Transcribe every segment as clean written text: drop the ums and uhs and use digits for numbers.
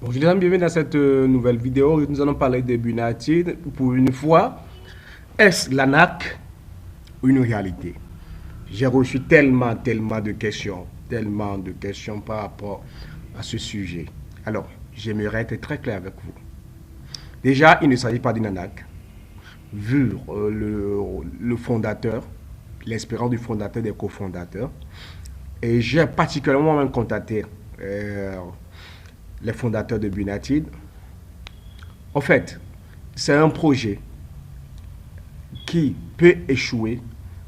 Bonjour les amis, bienvenue dans cette nouvelle vidéo. Nous allons parler de United. Pour une fois, est-ce l'arnaque ou une réalité? J'ai reçu tellement de questions par rapport à ce sujet. Alors, j'aimerais être très clair avec vous. Déjà, il ne s'agit pas d'une arnaque. Vu le fondateur, l'espérance du fondateur, des cofondateurs, et j'ai particulièrement même contacté les fondateurs de United. En fait, c'est un projet qui peut échouer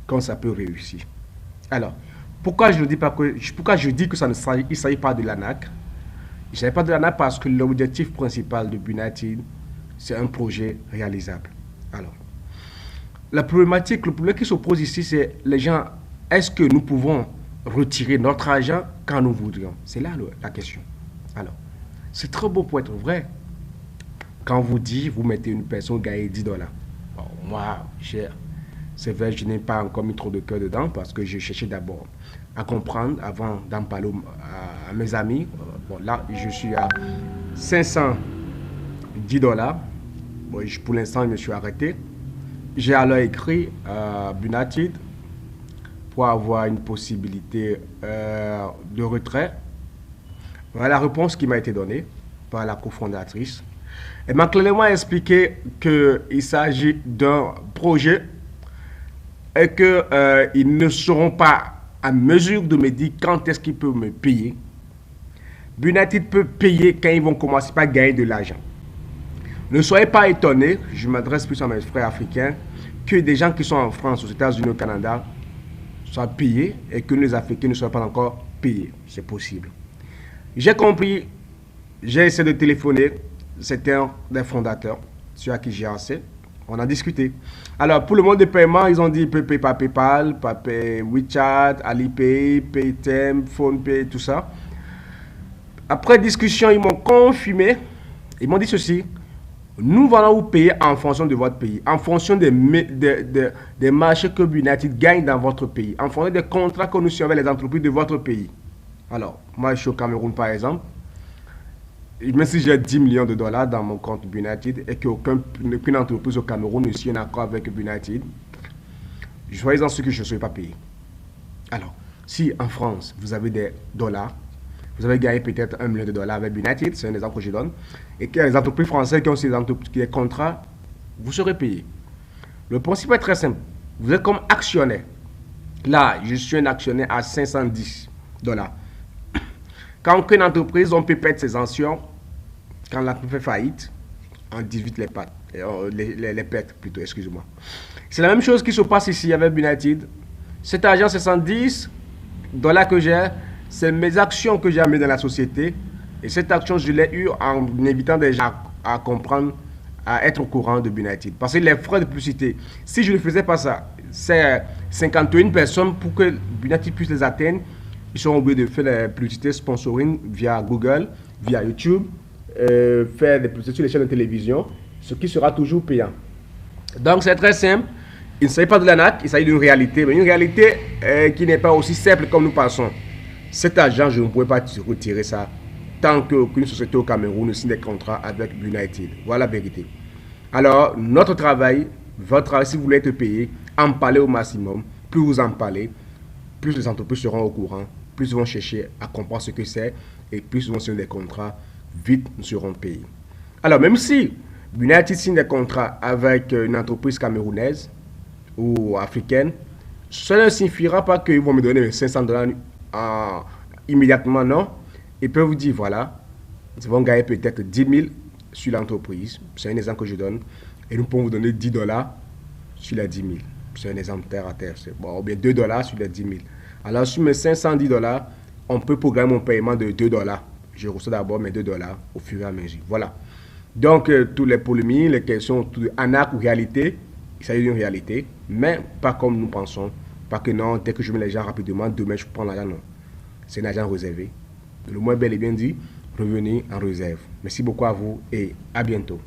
quand ça peut réussir. Alors, pourquoi je dis que ça ne s'agit pas de l'ANAC? Il ne s'agit pas de l'ANAC parce que l'objectif principal de United, c'est un projet réalisable. Alors, le problème qui se pose ici, c'est les gens, est-ce que nous pouvons retirer notre argent quand nous voudrions? C'est là la question. Alors, c'est trop beau pour être vrai. Quand vous dites, vous mettez une personne gagner 10 $. Bon, moi, c'est vrai, je n'ai pas encore mis trop de cœur dedans parce que je cherchais d'abord à comprendre avant d'en parler à mes amis. Bon, là, je suis à 510 $. Bon, pour l'instant, je me suis arrêté. J'ai alors écrit à United pour avoir une possibilité de retrait. Voilà la réponse qui m'a été donnée par la cofondatrice. Elle m'a clairement expliqué qu'il s'agit d'un projet et qu'ils ne seront pas à mesure de me dire quand est-ce qu'ils peuvent me payer. United peut payer quand ils vont commencer par gagner de l'argent. Ne soyez pas étonnés, je m'adresse plus à mes frères africains, que des gens qui sont en France, aux États-Unis, au Canada, soient payés et que les Africains ne soient pas encore payés. C'est possible. J'ai compris, j'ai essayé de téléphoner, c'était un des fondateurs, celui à qui j'ai assez. On a discuté. Alors, pour le mode de paiement, ils ont dit payer par PayPal, par WeChat, Alipay, Paytm, PhonePay, tout ça. Après discussion, ils m'ont confirmé. Ils m'ont dit ceci. Nous allons vous payer en fonction de votre pays, en fonction des marchés que United gagne dans votre pays, en fonction des contrats que nous suivons avec les entreprises de votre pays. Alors, moi, je suis au Cameroun, par exemple. Même si j'ai 10 millions de dollars dans mon compte United et qu'aucune entreprise au Cameroun ne signe un accord avec United, je suis en ce que je ne serai pas payé. Alors, si en France, vous avez des dollars, vous avez gagné peut-être 1 million de dollars avec United, c'est un exemple que je donne, et qu'il y a les entreprises françaises qui ont des contrats, vous serez payé. Le principe est très simple. Vous êtes comme actionnaire. Là, je suis un actionnaire à 510 $. Quand une entreprise, on peut perdre ses actions, quand l'entreprise fait faillite, on divise les pertes plutôt, excusez-moi. C'est la même chose qui se passe ici avec United. Cet argent, 70 $ que j'ai, c'est mes actions que j'ai amenées dans la société. Et cette action, je l'ai eue en invitant des gens à comprendre, à être au courant de United. Parce que les frais de publicité, si je ne faisais pas ça, c'est 51 personnes pour que United puisse les atteindre. Ils sont obligés de faire des publicités sponsoring via Google, via YouTube, faire des publicités sur les chaînes de télévision, ce qui sera toujours payant. Donc c'est très simple. Il ne s'agit pas de l'arnaque, il s'agit d'une réalité, mais une réalité qui n'est pas aussi simple comme nous pensons. Cet argent, je ne pourrais pas retirer ça tant qu'aucune société au Cameroun ne signe des contrats avec United. Voilà la vérité. Alors, notre travail, votre travail, si vous voulez être payé, en parlez au maximum. Plus vous en parlez, plus les entreprises seront au courant, plus ils vont chercher à comprendre ce que c'est et plus ils vont signer des contrats, vite nous serons payés. Alors, même si United signe des contrats avec une entreprise camerounaise ou africaine, cela ne signifiera pas qu'ils vont me donner 500 $ immédiatement, non. Ils peuvent vous dire, voilà, ils vont gagner peut-être 10 000 sur l'entreprise. C'est un exemple que je donne. Et nous pouvons vous donner 10 $ sur les 10 000. C'est un exemple terre à terre. Bon, ou bien 2 $ sur les 10 000. Alors, sur mes 510 $, on peut programmer mon paiement de 2 $. Je reçois d'abord mes 2 $ au fur et à mesure. Voilà. Donc, toutes les polémiques, les questions, arnaque ou réalité, il s'agit d'une réalité, mais pas comme nous pensons. Pas que non, dès que je mets les gens rapidement, demain je prends l'argent, non. C'est un argent réservé. Le moins bel et bien dit, revenez en réserve. Merci beaucoup à vous et à bientôt.